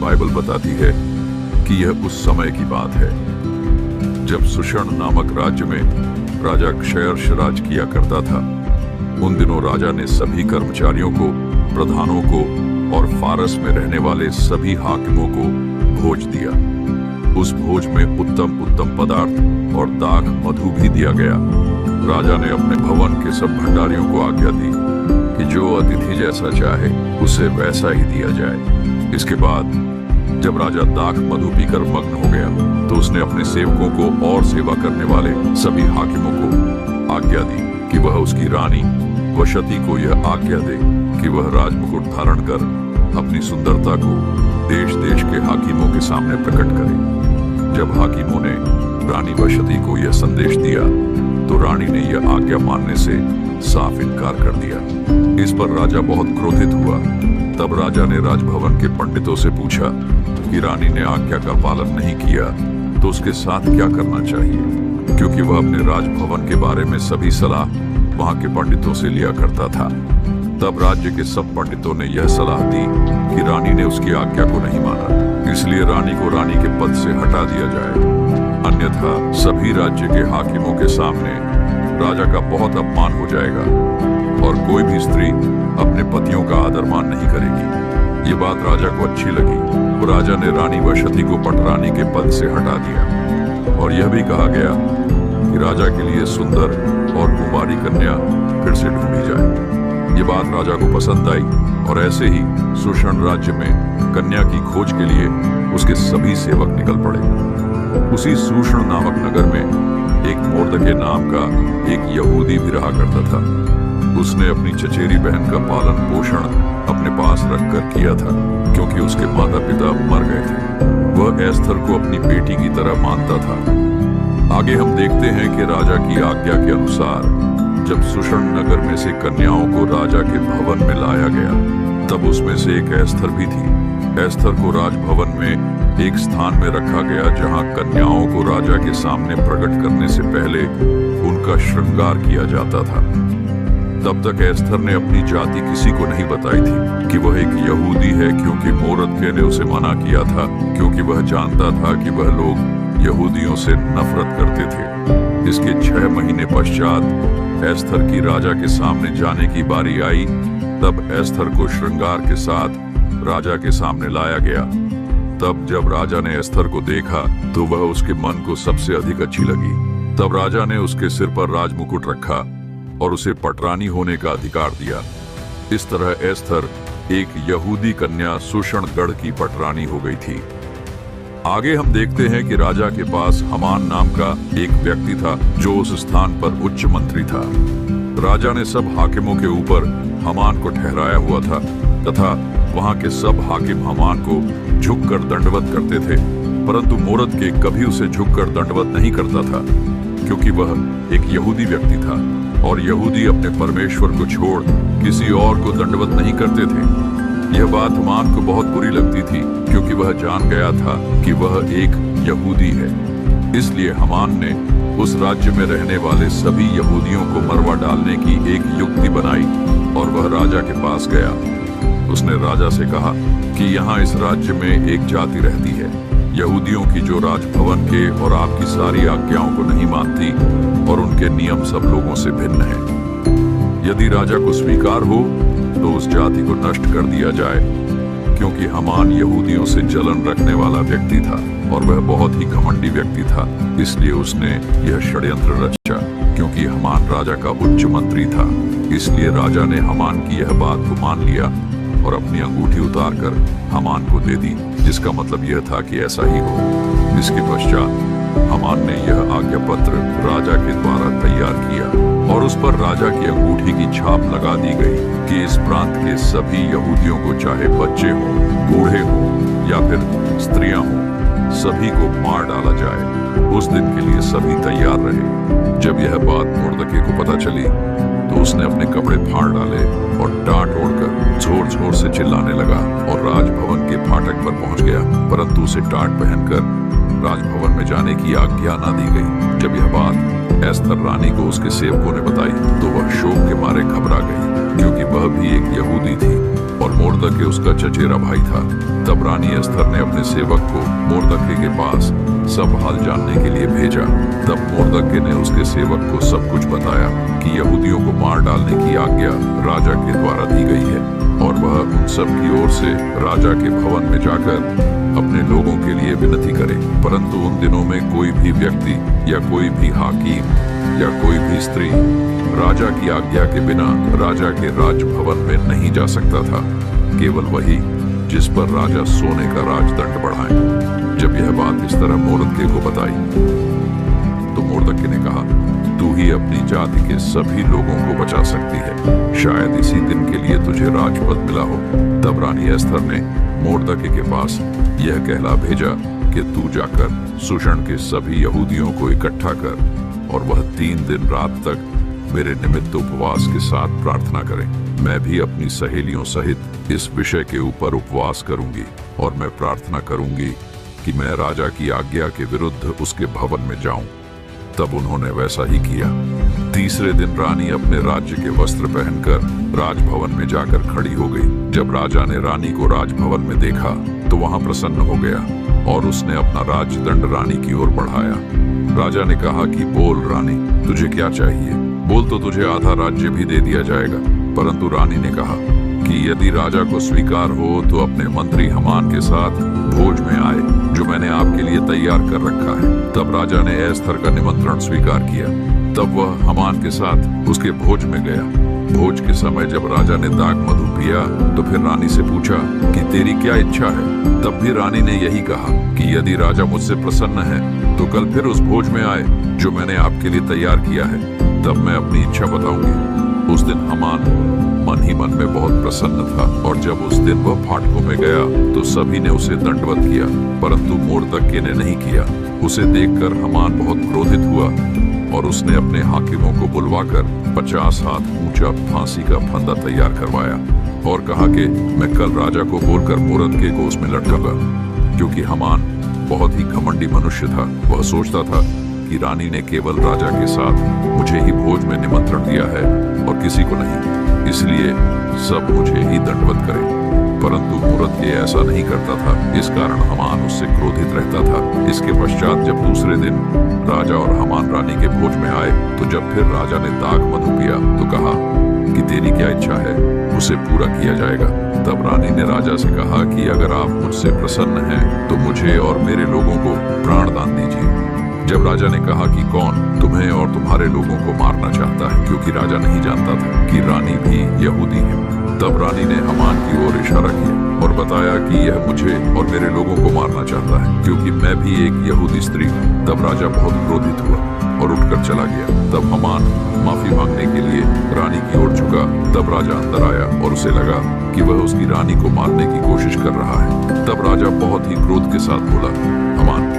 Bible बताती है कि यह उस समय की बात है जब सुषण नामक राज्य में राजा क्षयर्ष राज किया करता था। उन दिनों राजा ने सभी कर्मचारियों को, प्रधानों को और फारस में रहने वाले सभी हाकिमों को भोज दिया। उस भोज में उत्तम उत्तम पदार्थ और दाख मधु भी दिया गया। राजा ने अपने भवन के सब भंडारियों को आज्ञा दी कि जो अतिथि जैसा चाहे उसे वैसा ही दिया जाए। इसके बाद जब राजा दाख मधु पीकर मग्न हो गया तो उसने अपने सेवकों को और सेवा करने वाले सभी हाकिमों को आज्ञा दी कि वह उसकी रानी वशती को यह आज्ञा दे कि वह राजमुकुट धारण कर अपनी सुंदरता को देश देश के हाकिमों के सामने प्रकट करे। जब हाकिमों ने रानी वशती को यह संदेश दिया तो रानी ने यह आज्ञा मानने से साफ इनकार कर दिया। इस पर राजा बहुत क्रोधित हुआ। तब राजा ने राजभवन के पंडितों से पूछा कि रानी ने आज्ञा का पालन नहीं किया तो उसके साथ क्या करना चाहिए, क्योंकि वह अपने राजभवन के बारे में सभी सलाह वहां के पंडितों से लिया करता था। तब राज्य के सब पंडितों ने यह सलाह दी कि रानी ने उसकी आज्ञा को नहीं माना, इसलिए रानी को रानी के पद से हटा दिया जाए, अन्यथा सभी राज्य के हाकिमों के सामने राजा का बहुत अपमान हो जाएगा और कोई भी स्त्री अपने पतियों का आदर मान नहीं करेगी। ये बात राजा को अच्छी लगी तो राजा ने रानी वशती को पटरानी के पद से हटा दिया। और यह भी कहा गया कि राजा के लिए सुंदर और कुमारी कन्या फिर से ढूंढी जाए। ये बात राजा को पसंद आई और ऐसे ही सुषण राज्य में कन्या की खोज के लिए उसके सभी सेवक निकल पड़े। उसी सुषण नामक नगर में एक मोर्दके नाम का एक यहूदी भी रहा करता था। उसने अपनी चचेरी बहन का पालन पोषण अपने पास रखकर किया था, क्योंकि उसके माता पिता मर गए थे। वह एस्थर को अपनी बेटी की तरह मानता था। आगे हम देखते हैं कि राजा की आज्ञा के अनुसार जब सुषण नगर में से कन्याओं को राजा के भवन में लाया गया तब उसमें से एक एस्थर भी थी। एस्थर को राजभवन में एक स्थान में रखा गया जहां कन्याओं को राजा के सामने प्रकट करने से पहले उनका श्रृंगार किया जाता था। तब तक एस्थर ने अपनी जाति किसी को नहीं बताई थी कि वह एक यहूदी है, क्योंकि मोर्दके ने उसे मना किया था, क्योंकि वह जानता था कि वह लोग यहूदियों से नफरत करते थे। इसके 6 महीने पश्चात एस्थर की राजा के सामने जाने की बारी आई। तब एस्थर को श्रृंगार के साथ राजा के सामने लाया गया। तब जब राजा ने एस्थर को देखा तो वह उसके मन को सबसे अधिक अच्छी लगी। तब राजा ने उसके सिर पर राजमुकुट रखा और उसे पटरानी होने का अधिकार दिया। इस तरह एस्थर एक यहूदी कन्या सुषण गढ़ की पटरानी हो गई थी। आगे हम देखते हैं कि राजा के पास हमान नाम का एक व्यक्ति था जो उस स्थान पर उच्च मंत्री था। राजा ने सब हाकिमों के ऊपर हमान को ठहराया हुआ था तथा वहां के सब हाकिम हमान को झुककर दंडवत करते थे, परंतु मोर्दके कभी उसे झुककर दंडवत नहीं करता था, क्योंकि वह एक यहूदी व्यक्ति था और यहूदी अपने परमेश्वर को छोड़ किसी और को दंडवत नहीं करते थे। यह बात हमान को बहुत बुरी लगती थी, क्योंकि वह जान गया था कि वह एक यहूदी है। इसलिए हमान ने उस राज्य में रहने वाले सभी यहूदियों को मरवा डालने की एक युक्ति बनाई और वह राजा के पास गया। उसने राजा से कहा कि यहाँ इस राज्य में एक जाति रहती है, यहूदियों की, जो राजभवन के और आपकी सारी आज्ञाओं को नहीं मानती और उनके नियम सब लोगों से भिन्न है। यदि राजा को स्वीकार हो तो उस जाति को नष्ट कर दिया जाए, क्योंकि हमान यहूदियों से जलन रखने वाला व्यक्ति था और वह बहुत ही घमंडी व्यक्ति था। इसलिए उसने यह षड्यंत्र रचा, क्योंकि हमान राजा का उच्च मंत्री था। इसलिए राजा ने हमान की यह बात को मान लिया और अपनी अंगूठी उतारकर हमान को दे दी, जिसका मतलब यह था कि ऐसा ही हो। इसके पश्चात हमान ने यह आज्ञा पत्र राजा के द्वारा तैयार किया और उस पर राजा की अंगूठी की छाप लगा दी गई कि इस प्रांत के सभी यहूदियों को, चाहे बच्चे हों, बूढ़े हों या फिर स्त्रियां हों, सभी को मार डाला जाए। उस दिन के लिए सभी तैयार रहे। जब यह बात मोर्दके को पता चली तो उसने अपने कपड़े फाड़ डाले और टाट ओढ़कर जोर जोर से चिल्लाने लगा और राजभवन के फाटक पर पहुंच गया, परंतु उसे टाट पहनकर राजभवन में जाने की आज्ञा न दी गई। जब यह बात एस्थर रानी को उसके सेवकों ने बताई तो वह शोक के मारे घबरा गई, क्योंकि वह भी एक यहूदी थी और मोर्दके उसका चचेरा भाई था। तब रानी एस्थर ने अपने सेवक को मोर्दके के पास सब हाल जानने के लिए भेजा। तब मोर्दके ने उसके सेवक को सब कुछ बताया कि यहूदियों को मार डालने की आज्ञा राजा के द्वारा दी गई है और वह उन सब की ओर से राजा के भवन में जाकर अपने लोगों के लिए विनती करे। परंतु उन दिनों में कोई भी व्यक्ति या कोई भी हाकिम या कोई भी स्त्री राजा की आज्ञा के बिना राजा के राजभवन में नहीं जा सकता था, केवल वही जिस पर राजा सोने का राजदंड बढ़ाए। जब यह बात इस तरह मोर्दके को बताई तो मोर्दके ने कहा, तू ही अपनी जाति के सभी लोगों को बचा सकती है, शायद इसी दिन के लिए तुझे राजपद मिला हो। तब रानी एस्थर ने मोर्दके के पास यह कहला भेजा कि तू जाकर सुशण के सभी यहूदियों को इकट्ठा कर और वह 3 दिन रात तक मेरे निमित्त उपवास के साथ प्रार्थना करें। मैं भी अपनी सहेलियों सहित इस विषय के ऊपर उपवास करूंगी और मैं प्रार्थना करूंगी कि मैं राजा की आज्ञा के विरुद्ध उसके भवन में जाऊं। तब उन्होंने वैसा ही किया। तीसरे दिन रानी अपने राज्य के वस्त्र पहनकर राजभवन में जाकर खड़ी हो गई। जब राजा ने रानी को राजभवन में देखा तो वहां प्रसन्न हो गया और उसने अपना राजदंड रानी की ओर बढ़ाया। राजा ने कहा कि बोल रानी, तुझे क्या चाहिए? बोल तो तुझे आधा राज्य भी दे दिया जाएगा। परंतु रानी ने कहा कि यदि राजा को स्वीकार हो तो अपने मंत्री हमान के साथ भोज में आए, जो मैंने आपके लिए तैयार कर रखा है। तब राजा ने एस्थर का निमंत्रण स्वीकार किया। तब वह हमान के साथ उसके भोज में गया। भोज के समय जब राजा ने दाख मधु पिया तो फिर रानी से पूछा कि तेरी क्या इच्छा है? तब भी रानी ने यही कहा कि यदि राजा मुझसे प्रसन्न है तो कल फिर उस भोज में आए जो मैंने आपके लिए तैयार किया है, तब मैं अपनी इच्छा बताऊंगी। उस दिन हमान मन ही मन में बहुत प्रसन्न था और जब उस दिन वह फाटकों में गया तो सभी ने उसे दंडवत किया, परंतु मोर्दके ने नहीं किया। उसे देखकर हमान बहुत क्रोधित हुआ और उसने अपने हाकिमों को बुलवाकर 50 हाथ ऊंचा फांसी का फंदा तैयार करवाया और कहा कि मैं कल राजा को बोलकर मोर्दके को उसमें लटकाऊंगा। क्योंकि हमान बहुत ही घमंडी मनुष्य था, वह सोचता था कि रानी ने केवल राजा के साथ मुझे ही भोज में निमंत्रण दिया है और किसी को नहीं, इसलिए सब मुझे ही दंडवत करें। परंतु मोर्दके ऐसा नहीं करता था, इस कारण हमान उससे क्रोधित रहता था। इसके पश्चात जब दूसरे दिन राजा और हमान रानी के भोज में आए तो जब फिर राजा ने दाख मधु पिया तो कहा कि तेरी क्या इच्छा है, उसे पूरा किया जाएगा। तब रानी ने राजा से कहा कि अगर आप मुझसे प्रसन्न हैं तो मुझे और मेरे लोगों को प्राणदान दीजिए। जब राजा ने कहा कि कौन तुम्हें और तुम्हारे लोगों को मारना चाहता है, क्योंकि राजा नहीं जानता था कि रानी भी यहूदी है, तब रानी ने हमान की ओर इशारा किया और बताया कि यह मुझे और मेरे लोगों को मारना चाहता है, क्योंकि मैं भी एक यहूदी स्त्री हूँ। तब राजा बहुत क्रोधित हुआ और उठकर चला गया। तब हमान माफी मांगने के लिए रानी की ओर झुका। तब राजा अंदर आया और उसे लगा कि वह उसकी रानी को मारने की कोशिश कर रहा है। तब राजा बहुत ही क्रोध के साथ बोला, हमान,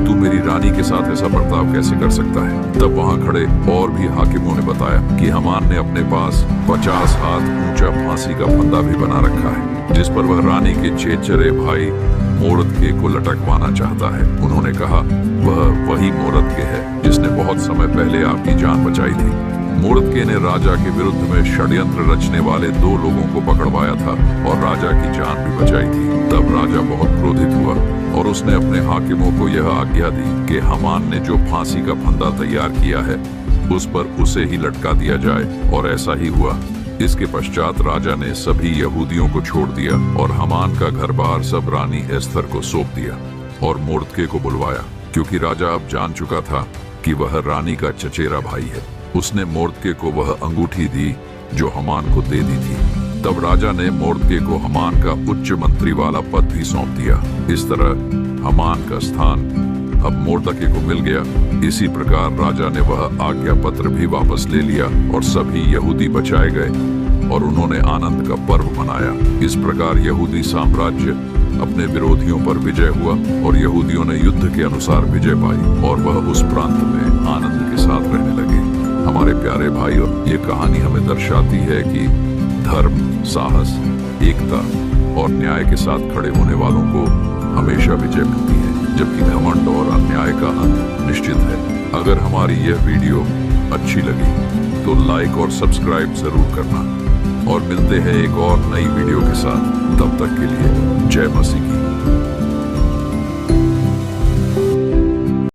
तू मेरी रानी के साथ ऐसा बर्ताव कैसे कर सकता है? तब वहां खड़े और भी हाकिमों ने बताया कि हमान ने अपने पास 50 हाथ ऊंचा फांसी का फंदा भी बना रखा है, जिस पर वह रानी के चेचरे भाई मोर्दके को लटकवाना चाहता है। उन्होंने कहा, वह वही मोर्दके है जिसने बहुत समय पहले आपकी जान बचाई थी। मोर्दके ने राजा के विरुद्ध में षड्यंत्र रचने वाले 2 लोगों को पकड़वाया था और राजा की जान भी बचाई थी। तब राजा बहुत क्रोधित हुआ और उसने अपने हाकिमों को यह आज्ञा दी कि हमान ने जो फांसी का फंदा तैयार किया है उस पर उसे ही लटका दिया जाए, और ऐसा ही हुआ। इसके पश्चात राजा ने सभी यहूदियों को छोड़ दिया और हमान का घर बार सब रानी एस्थर को सौंप दिया और मोर्दके को बुलवाया, क्योंकि राजा अब जान चुका था कि वह रानी का चचेरा भाई है। उसने मोर्दके को वह अंगूठी दी जो हमान को दे दी थी। तब राजा ने मोर्दके को हमान का उच्च मंत्री वाला पद भी सौंप दिया। इस तरह हमान का स्थान अब मोर्दके को मिल गया। इसी प्रकार राजा ने वह आज्ञा पत्र भी वापस ले लिया और सभी यहूदी बचाए गए और उन्होंने आनंद का पर्व मनाया। इस प्रकार यहूदी साम्राज्य अपने विरोधियों पर विजय हुआ और यहूदियों ने युद्ध के अनुसार विजय पाई और वह उस प्रांत में आनंद के साथ रहने लगे। हमारे प्यारे भाइयों, ये कहानी हमें दर्शाती है कि धर्म, साहस, एकता और न्याय के साथ खड़े होने वालों को हमेशा विजय मिलती है, जबकि घमंड और अन्याय का अंत निश्चित है। अगर हमारी यह वीडियो अच्छी लगी तो लाइक और सब्सक्राइब जरूर करना। और मिलते हैं एक और नई वीडियो के साथ। तब तक के लिए जय मसीह की।